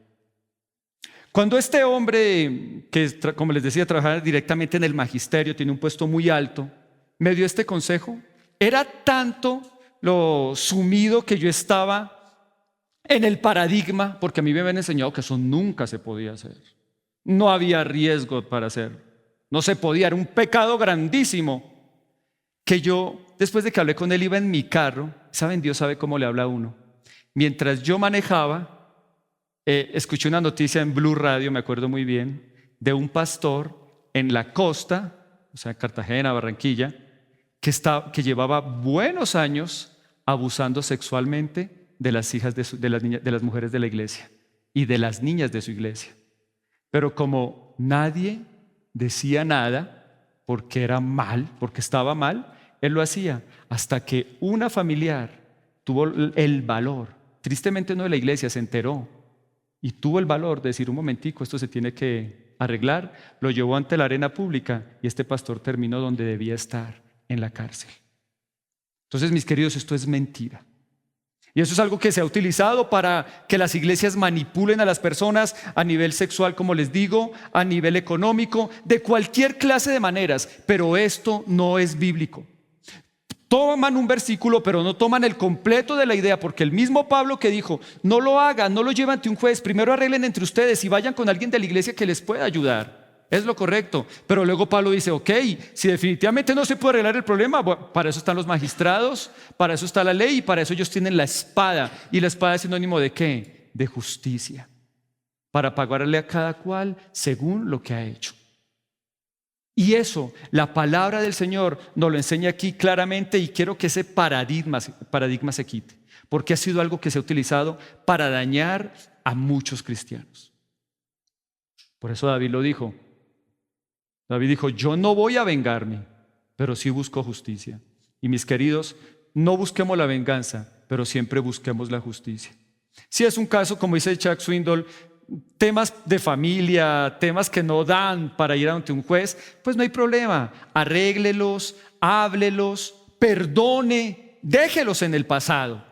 Cuando este hombre, que como les decía, trabajaba directamente en el magisterio, tiene un puesto muy alto, me dio este consejo era tanto lo sumido que yo estaba en el paradigma, porque a mí me habían enseñado que eso nunca se podía hacer. No había riesgo para hacerlo. No se podía, era un pecado grandísimo. Que yo, después de que hablé con él, iba en mi carro. ¿Saben? Dios sabe cómo le habla a uno. Mientras yo manejaba, escuché una noticia en Blue Radio, me acuerdo muy bien, de un pastor en la costa, o sea, Cartagena, Barranquilla, que llevaba buenos años abusando sexualmente de las hijas de las mujeres de la iglesia y de las niñas de su iglesia. Pero como nadie decía nada, porque era mal, porque estaba mal, él lo hacía, hasta que una familiar tuvo el valor, tristemente no de la iglesia, se enteró y tuvo el valor de decir: un momentico, esto se tiene que arreglar. Lo llevó ante la arena pública y este pastor terminó donde debía estar, en la cárcel. Entonces, mis queridos, esto es mentira. Y eso es algo que se ha utilizado para que las iglesias manipulen a las personas a nivel sexual, como les digo, a nivel económico, de cualquier clase de maneras. Pero esto no es bíblico. Toman un versículo, pero no toman el completo de la idea, porque el mismo Pablo que dijo: no lo hagan, no lo lleven ante un juez, primero arreglen entre ustedes y vayan con alguien de la iglesia que les pueda ayudar. Es lo correcto. Pero luego Pablo dice: ok, si definitivamente no se puede arreglar el problema, bueno, para eso están los magistrados, para eso está la ley y para eso ellos tienen la espada. Y la espada es sinónimo ¿de qué? De justicia, para pagarle a cada cual según lo que ha hecho. Y eso, la palabra del Señor nos lo enseña aquí claramente, y quiero que ese paradigma se quite, porque ha sido algo que se ha utilizado para dañar a muchos cristianos. Por eso David lo dijo. David dijo: yo no voy a vengarme, pero sí busco justicia. Y mis queridos, no busquemos la venganza, pero siempre busquemos la justicia. Si es un caso, como dice Chuck Swindoll, temas de familia, temas que no dan para ir ante un juez, pues no hay problema. Arréglelos, háblelos, perdone, déjelos en el pasado.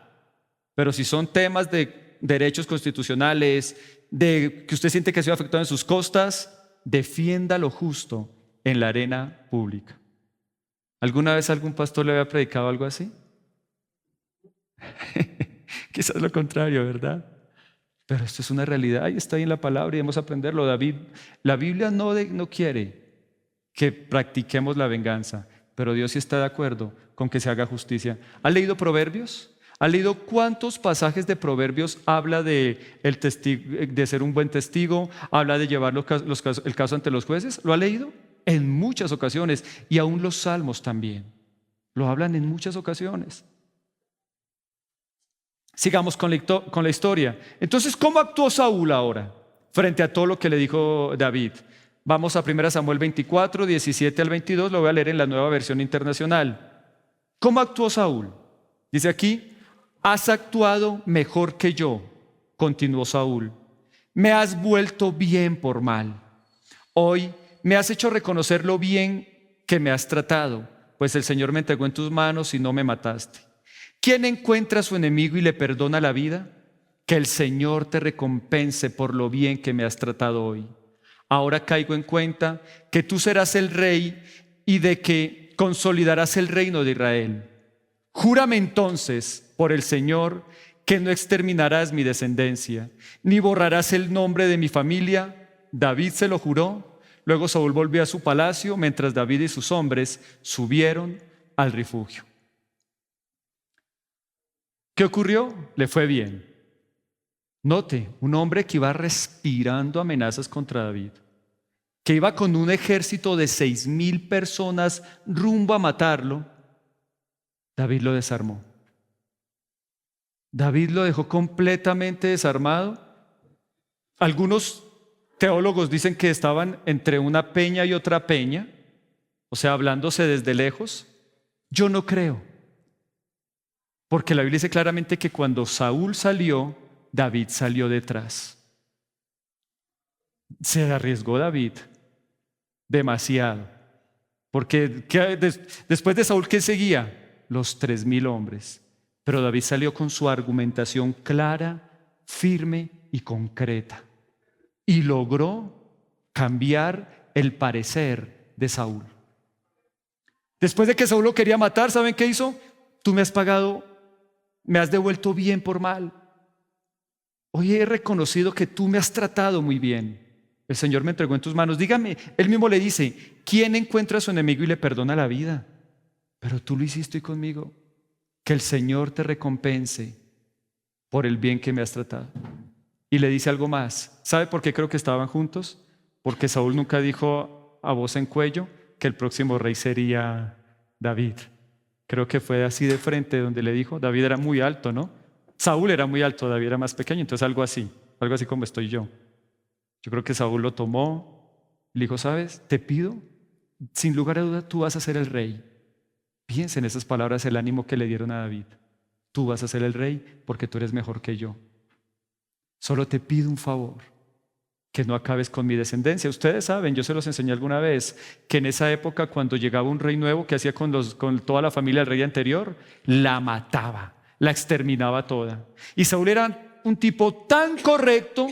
Pero si son temas de derechos constitucionales, de que usted siente que ha sido afectado en sus costas, defienda lo justo en la arena pública. ¿Alguna vez algún pastor le había predicado algo así? Quizás lo contrario, ¿verdad? Pero esto es una realidad y está ahí en la palabra y debemos aprenderlo. La Biblia no quiere que practiquemos la venganza, pero Dios sí está de acuerdo con que se haga justicia. ¿Ha leído Proverbios? ¿Ha leído cuántos pasajes de Proverbios habla de ser un buen testigo? ¿Habla de llevar el caso ante los jueces? ¿Lo ha leído? En muchas ocasiones. Y aún los salmos también lo hablan en muchas ocasiones. Sigamos con la historia. Entonces, ¿cómo actuó Saúl ahora frente a todo lo que le dijo David? Vamos a 1 Samuel 24, 17 al 22, lo voy a leer en la Nueva Versión Internacional. ¿Cómo actuó Saúl? Dice aquí: has actuado mejor que yo, continuó Saúl. Me has vuelto bien por mal. Hoy me has hecho reconocer lo bien que me has tratado, pues el Señor me entregó en tus manos y no me mataste. ¿Quién encuentra a su enemigo y le perdona la vida? Que el Señor te recompense por lo bien que me has tratado hoy. Ahora caigo en cuenta que tú serás el rey y de que consolidarás el reino de Israel. Júrame entonces por el Señor que no exterminarás mi descendencia, ni borrarás el nombre de mi familia. David se lo juró. Luego Saúl volvió a su palacio, mientras David y sus hombres subieron al refugio. ¿Qué ocurrió? Le fue bien. Note, un hombre que iba respirando amenazas contra David, que iba con un ejército de 6,000 personas rumbo a matarlo, David lo desarmó. David lo dejó completamente desarmado. Algunos teólogos dicen que estaban entre una peña y otra peña, o sea, hablándose desde lejos. Yo no creo. Porque la Biblia dice claramente que cuando Saúl salió, David salió detrás. Se arriesgó David demasiado. Porque después de Saúl, ¿qué seguía? Los 3,000 hombres. Pero David salió con su argumentación clara, firme y concreta. Y logró cambiar el parecer de Saúl. Después de que Saúl lo quería matar, ¿saben qué hizo? Tú me has pagado, me has devuelto bien por mal. Hoy he reconocido que tú me has tratado muy bien. El Señor me entregó en tus manos. Dígame, Él mismo le dice, ¿quién encuentra a su enemigo y le perdona la vida? Pero tú lo hiciste hoy conmigo. Que el Señor te recompense por el bien que me has tratado. Y le dice algo más. ¿Sabe por qué creo que estaban juntos? Porque Saúl nunca dijo a voz en cuello que el próximo rey sería David. Creo que fue así de frente donde le dijo. David era muy alto, ¿no? Saúl era muy alto, David era más pequeño, entonces algo así como estoy yo. Yo creo que Saúl lo tomó, le dijo, ¿sabes? Te pido, sin lugar a duda, tú vas a ser el rey. Piensa en esas palabras, el ánimo que le dieron a David. Tú vas a ser el rey porque tú eres mejor que yo. Solo te pido un favor, que no acabes con mi descendencia. Ustedes saben, yo se los enseñé alguna vez, que en esa época cuando llegaba un rey nuevo, ¿qué hacía con toda la familia del rey anterior? La mataba, la exterminaba toda. Y Saúl era un tipo tan correcto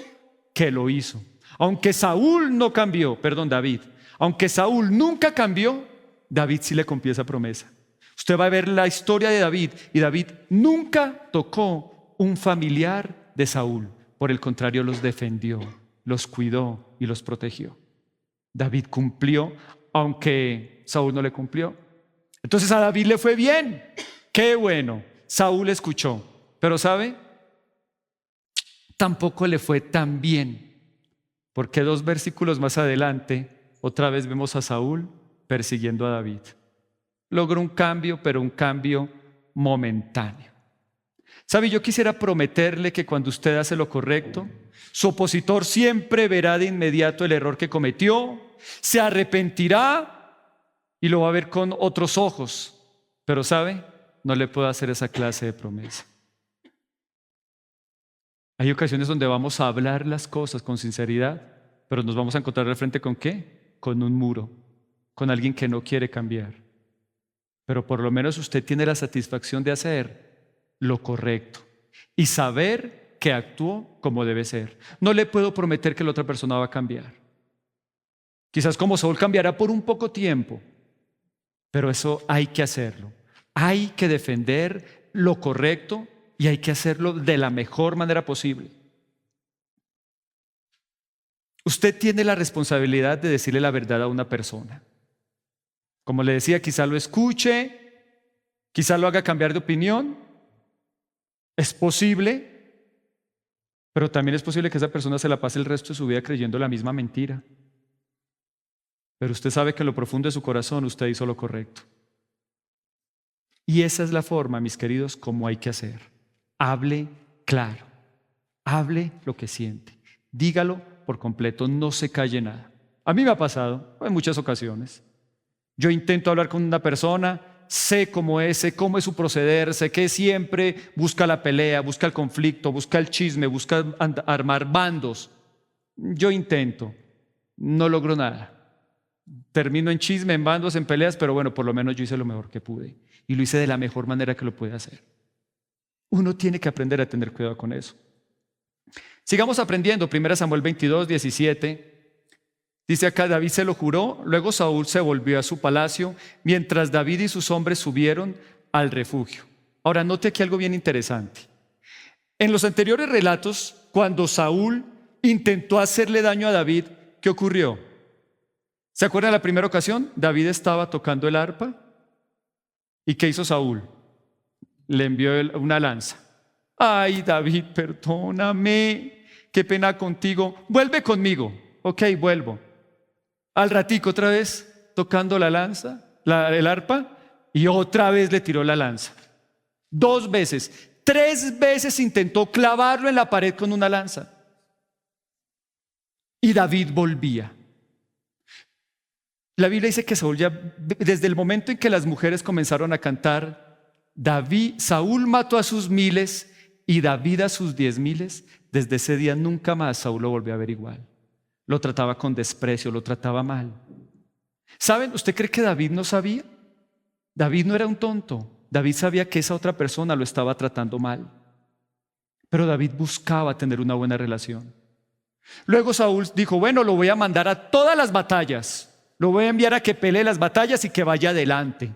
que lo hizo. Aunque Saúl no cambió, David, aunque Saúl nunca cambió, David sí le cumplió esa promesa. Usted va a ver la historia de David y David nunca tocó un familiar de Saúl. Por el contrario, los defendió, los cuidó y los protegió. David cumplió, aunque Saúl no le cumplió. Entonces a David le fue bien. ¡Qué bueno! Saúl escuchó. Pero ¿sabe? Tampoco le fue tan bien. Porque 2 versículos más adelante, otra vez vemos a Saúl persiguiendo a David. Logró un cambio, pero un cambio momentáneo. ¿Sabe? Yo quisiera prometerle que cuando usted hace lo correcto, su opositor siempre verá de inmediato el error que cometió, se arrepentirá y lo va a ver con otros ojos. Pero ¿sabe? No le puedo hacer esa clase de promesa. Hay ocasiones donde vamos a hablar las cosas con sinceridad, pero nos vamos a encontrar de frente ¿con qué? Con un muro, con alguien que no quiere cambiar. Pero por lo menos usted tiene la satisfacción de hacer lo correcto y saber que actuó como debe ser. No le puedo prometer que la otra persona va a cambiar. Quizás como Saúl cambiará por un poco tiempo, pero eso hay que hacerlo. Hay que defender lo correcto y hay que hacerlo de la mejor manera posible. Usted tiene la responsabilidad de decirle la verdad a una persona. Como le decía, quizá lo escuche, quizá lo haga cambiar de opinión. Es posible, pero también es posible que esa persona se la pase el resto de su vida creyendo la misma mentira. Pero usted sabe que en lo profundo de su corazón usted hizo lo correcto. Y esa es la forma, mis queridos, como hay que hacer. Hable claro, hable lo que siente, dígalo por completo, no se calle nada. A mí me ha pasado en muchas ocasiones. Yo intento hablar con una persona, sé cómo es su proceder, sé que siempre busca la pelea, busca el conflicto, busca el chisme, busca armar bandos. Yo intento, no logro nada. Termino en chisme, en bandos, en peleas, pero bueno, por lo menos yo hice lo mejor que pude y lo hice de la mejor manera que lo pude hacer. Uno tiene que aprender a tener cuidado con eso. Sigamos aprendiendo. 1 Samuel 22, 17. Dice acá, David se lo juró, luego Saúl se volvió a su palacio, mientras David y sus hombres subieron al refugio. Ahora, note aquí algo bien interesante. En los anteriores relatos, cuando Saúl intentó hacerle daño a David, ¿qué ocurrió? ¿Se acuerdan de la primera ocasión? David estaba tocando el arpa. ¿Y qué hizo Saúl? Le envió una lanza. Ay, David, perdóname, qué pena contigo. Vuelve conmigo. Ok, vuelvo. Al ratico otra vez tocando la lanza, el arpa, y otra vez le tiró la lanza. 2 veces, 3 veces intentó clavarlo en la pared con una lanza. Y David volvía. La Biblia dice que Saúl ya, desde el momento en que las mujeres comenzaron a cantar, Saúl mató a sus 1000 y David a sus 10,000, desde ese día nunca más Saúl lo volvió a ver igual. Lo trataba con desprecio, lo trataba mal. ¿Saben? ¿Usted cree que David no sabía? David no era un tonto. David sabía que esa otra persona lo estaba tratando mal. Pero David buscaba tener una buena relación. Luego Saúl dijo, bueno, lo voy a mandar a todas las batallas. Lo voy a enviar a que pelee las batallas y que vaya adelante.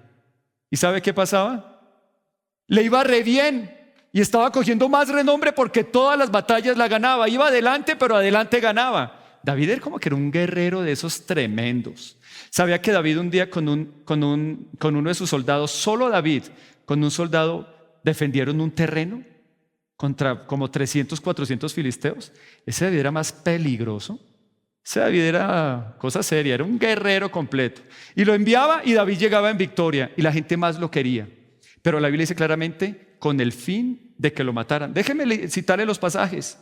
¿Y sabe qué pasaba? Le iba re bien y estaba cogiendo más renombre porque todas las batallas la ganaba. Iba adelante, pero adelante ganaba. David era como que era un guerrero de esos tremendos. Sabía que David un día con uno de sus soldados, solo David, con un soldado, defendieron un terreno contra como 300, 400 filisteos. Ese David era más peligroso. Ese David era cosa seria, era un guerrero completo. Y lo enviaba y David llegaba en victoria y la gente más lo quería. Pero la Biblia dice claramente, con el fin de que lo mataran. Déjenme citarle los pasajes.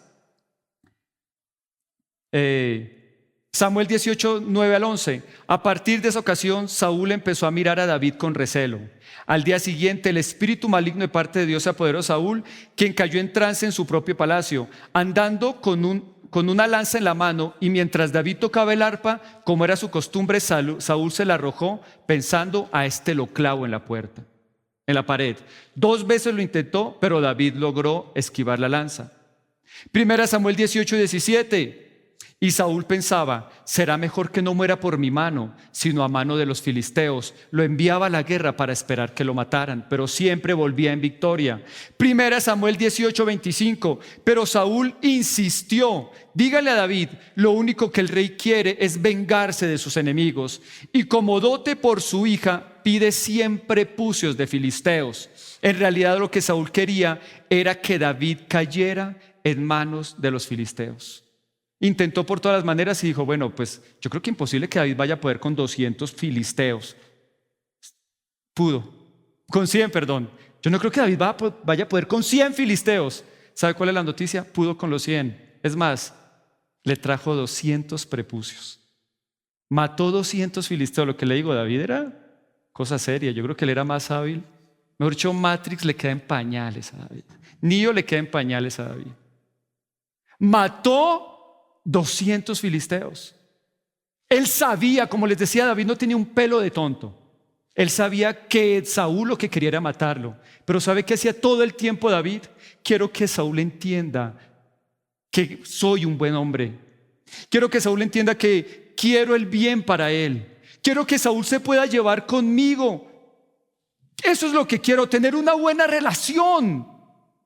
Samuel 18, 9 al 11. A partir de esa ocasión, Saúl empezó a mirar a David con recelo. Al día siguiente, el espíritu maligno de parte de Dios se apoderó de Saúl, quien cayó en trance en su propio palacio, andando con una lanza en la mano, y mientras David tocaba el arpa, como era su costumbre, Saúl se la arrojó, pensando: a este lo clavo en la puerta, en la pared. 2 veces lo intentó, pero David logró esquivar la lanza. Primera Samuel 18, 17. Y Saúl pensaba: será mejor que no muera por mi mano, sino a mano de los filisteos. Lo enviaba a la guerra para esperar que lo mataran, pero siempre volvía en victoria. Primera Samuel 18, 25. Pero Saúl insistió: dígale a David, lo único que el rey quiere es vengarse de sus enemigos, y como dote por su hija, pide 100 prepucios de filisteos. En realidad lo que Saúl quería era que David cayera en manos de los filisteos. Intentó por todas las maneras y dijo: bueno, pues yo creo que imposible que David vaya a poder con 200 filisteos. Pudo. Con 100, perdón. Yo no creo que David vaya a poder con 100 filisteos. ¿Sabe cuál es la noticia? Pudo con los 100. Es más, le trajo 200 prepucios. Mató 200 filisteos. Lo que le digo, David era cosa seria. Yo creo que él era más hábil. Mejor dicho, Matrix le queda en pañales a David. Neo le queda en pañales a David. Mató 200 filisteos. Él sabía, como les decía, David no tenía un pelo de tonto. Él sabía que Saúl lo que quería era matarlo. Pero ¿sabe qué hacía todo el tiempo David? Quiero que Saúl entienda que soy un buen hombre. Quiero que Saúl entienda que quiero el bien para él. Quiero que Saúl se pueda llevar conmigo. Eso es lo que quiero, tener una buena relación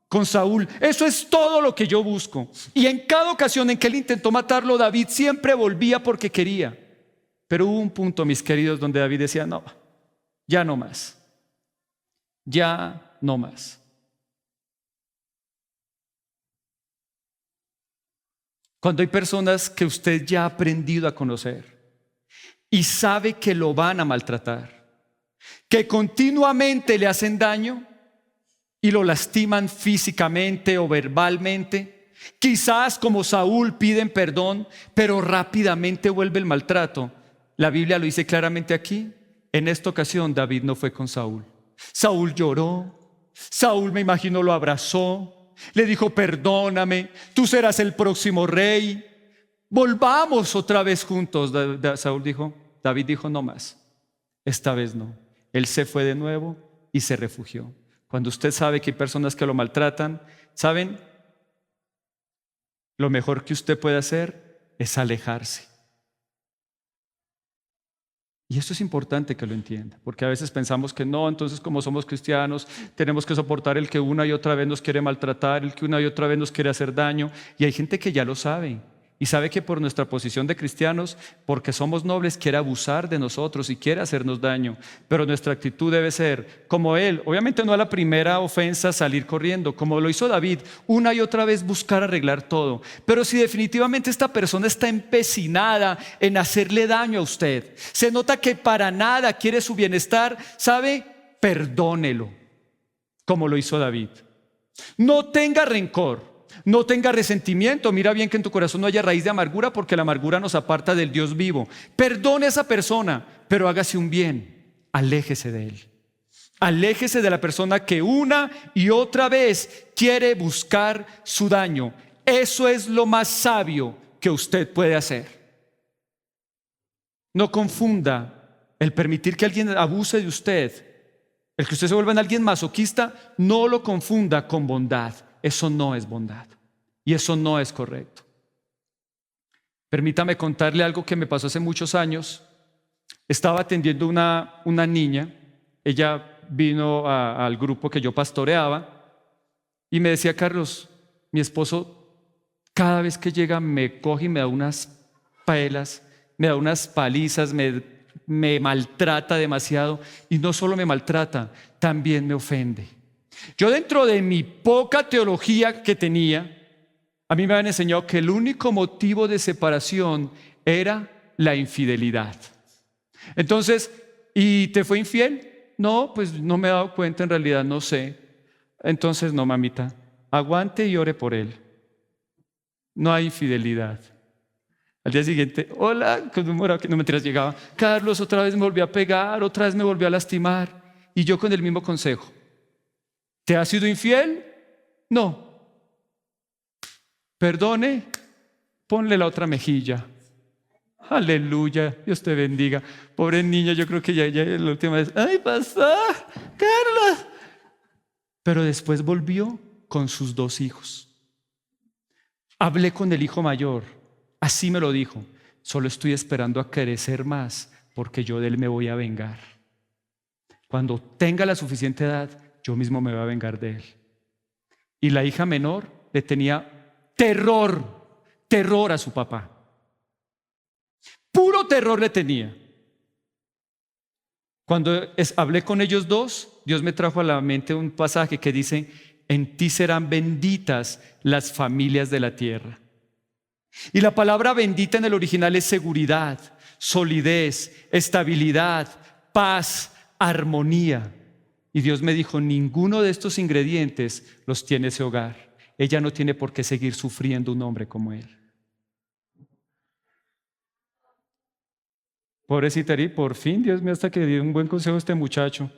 con Saúl. Eso es todo lo que yo busco. Y en cada ocasión en que él intentó matarlo, David siempre volvía porque quería. Pero hubo un punto, mis queridos, donde David decía: no, ya no más. Ya no más. Cuando hay personas que usted ya ha aprendido a conocer y sabe que lo van a maltratar, que continuamente le hacen daño y lo lastiman físicamente o verbalmente, quizás como Saúl piden perdón, pero rápidamente vuelve el maltrato. La Biblia lo dice claramente aquí. En esta ocasión David no fue con Saúl. Saúl lloró. Saúl, me imagino, lo abrazó. Le dijo: perdóname, tú serás el próximo rey. Volvamos otra vez juntos. David dijo: no más. Esta vez no. Él se fue de nuevo y se refugió. Cuando usted sabe que hay personas que lo maltratan, ¿saben? Lo mejor que usted puede hacer es alejarse. Y esto es importante que lo entienda, porque a veces pensamos que no, entonces como somos cristianos tenemos que soportar el que una y otra vez nos quiere maltratar, el que una y otra vez nos quiere hacer daño. Y hay gente que ya lo sabe y sabe que por nuestra posición de cristianos, porque somos nobles, quiere abusar de nosotros y quiere hacernos daño. Pero nuestra actitud debe ser como él. Obviamente no a la primera ofensa salir corriendo, como lo hizo David, una y otra vez buscar arreglar todo. Pero si definitivamente esta persona está empecinada en hacerle daño a usted, se nota que para nada quiere su bienestar, ¿sabe? Perdónelo, como lo hizo David. No tenga rencor. No tenga resentimiento. Mira bien que en tu corazón no haya raíz de amargura, porque la amargura nos aparta del Dios vivo. Perdone a esa persona, pero hágase un bien. Aléjese de él. Aléjese de la persona que una y otra vez quiere buscar su daño. Eso es lo más sabio que usted puede hacer. No confunda el permitir que alguien abuse de usted, el que usted se vuelva en alguien masoquista, no lo confunda con bondad. Eso no es bondad y eso no es correcto. Permítame contarle algo que me pasó hace muchos años. Estaba atendiendo una niña. Ella vino al grupo que yo pastoreaba y me decía: Carlos, mi esposo cada vez que llega me coge y me da unas pelas, me da unas palizas, me maltrata demasiado, y no solo me maltrata, también me ofende. Yo, dentro de mi poca teología que tenía, a mí me habían enseñado que el único motivo de separación era la infidelidad. Entonces, ¿y te fue infiel? No, pues no me he dado cuenta, en realidad no sé. Entonces, no, mamita, aguante y ore por él. No hay infidelidad. Al día siguiente: hola, con un morado, que no, mentiras, llegaba: Carlos, otra vez me volvió a pegar, otra vez me volvió a lastimar. Y yo con el mismo consejo: ¿te ha sido infiel? No. Perdone, ponle la otra mejilla. Aleluya, Dios te bendiga. Pobre niña, yo creo que ya la última vez: ay, pastor, Carlos. Pero después volvió con sus 2 hijos. Hablé con el hijo mayor, así me lo dijo: solo estoy esperando a crecer más, porque yo de él me voy a vengar. Cuando tenga la suficiente edad, yo mismo me voy a vengar de él. Y la hija menor le tenía terror a su papá. Puro terror le tenía. Cuando hablé con ellos 2, Dios me trajo a la mente un pasaje que dice: en ti serán benditas las familias de la tierra. Y la palabra bendita en el original es seguridad, solidez, estabilidad, paz, armonía. Y Dios me dijo: ninguno de estos ingredientes los tiene ese hogar. Ella no tiene por qué seguir sufriendo un hombre como él. Pobrecita Eri, por fin Dios me hasta que dio un buen consejo a este muchacho,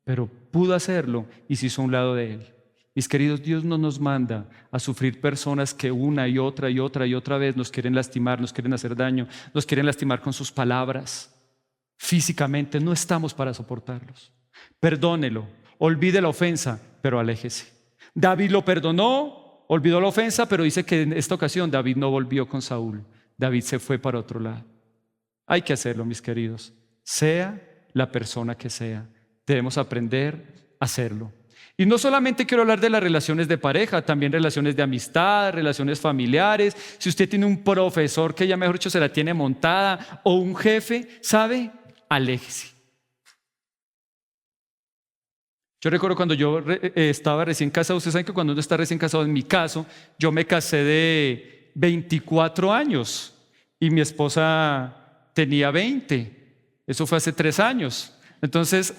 pero pudo hacerlo y se hizo a un lado de él. Mis queridos, Dios no nos manda a sufrir personas que una y otra y otra y otra vez nos quieren lastimar, nos quieren hacer daño, nos quieren lastimar con sus palabras. Físicamente no estamos para soportarlos. Perdónelo, olvide la ofensa, pero aléjese. David lo perdonó, olvidó la ofensa, pero dice que en esta ocasión David no volvió con Saúl. David se fue para otro lado. Hay que hacerlo, mis queridos. Sea la persona que sea, debemos aprender a hacerlo. Y no solamente quiero hablar de las relaciones de pareja, también relaciones de amistad, relaciones familiares. Si usted tiene un profesor que ya, mejor dicho, se la tiene montada, o un jefe, ¿sabe? Aléjese. Yo recuerdo cuando yo estaba recién casado. Ustedes saben que cuando uno está recién casado, en mi caso, yo me casé de 24 años y mi esposa tenía 20. Eso fue hace 3 años. Entonces,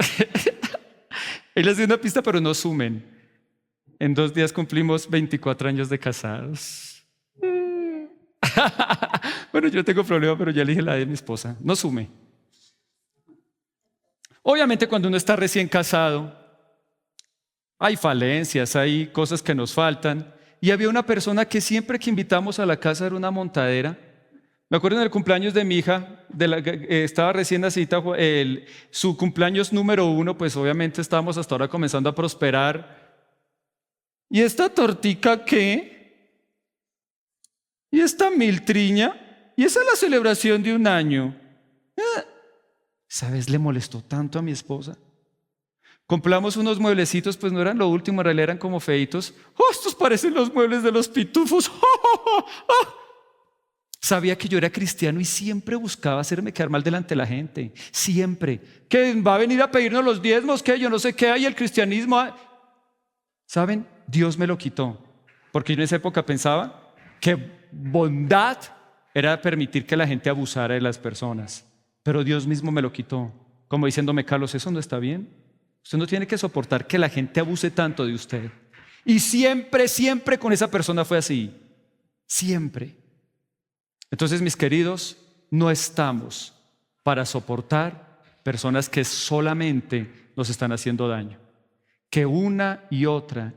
él les dio una pista, pero no sumen. En 2 días cumplimos 24 años de casados. Bueno, yo tengo problema, pero ya elige la de mi esposa. No sume. Obviamente, cuando uno está recién casado, hay falencias, hay cosas que nos faltan. Y había una persona que siempre que invitamos a la casa era una montadera. Me acuerdo en el cumpleaños de mi hija, estaba recién nacida, su cumpleaños número 1, pues obviamente estábamos hasta ahora comenzando a prosperar. ¿Y esta tortica qué? ¿Y esta miltriña? ¿Y esa es la celebración de un año? ¿Sabes? Le molestó tanto a mi esposa. Compramos unos mueblecitos, pues no eran lo último, en realidad eran como feitos. ¡Oh, estos parecen los muebles de los pitufos! ¡Oh! Sabía que yo era cristiano y siempre buscaba hacerme quedar mal delante de la gente. Siempre. Que va a venir a pedirnos los diezmos, que yo no sé qué hay, el cristianismo. ¿Saben? Dios me lo quitó. Porque yo en esa época pensaba que bondad era permitir que la gente abusara de las personas. Pero Dios mismo me lo quitó. Como diciéndome: Carlos, eso no está bien. Usted no tiene que soportar que la gente abuse tanto de usted. Y siempre con esa persona fue así. Siempre. Entonces, mis queridos, no estamos para soportar personas que solamente nos están haciendo daño, que una y otra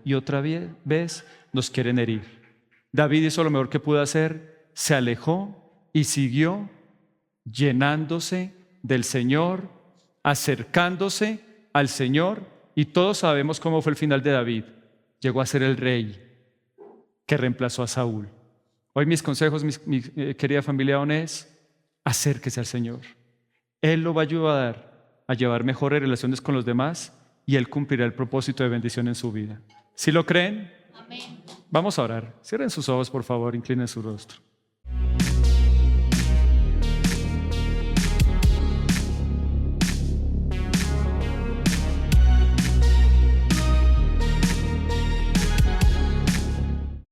vez nos quieren herir. David hizo lo mejor que pudo hacer, se alejó y siguió llenándose del Señor, acercándose al Señor, y todos sabemos cómo fue el final de David. Llegó a ser el rey que reemplazó a Saúl. Hoy mis consejos, mi querida familia, es: acérquese al Señor. Él lo va a ayudar a llevar mejores relaciones con los demás y Él cumplirá el propósito de bendición en su vida. ¿Sí lo creen? Amén. Vamos a orar. Cierren sus ojos, por favor, inclinen su rostro.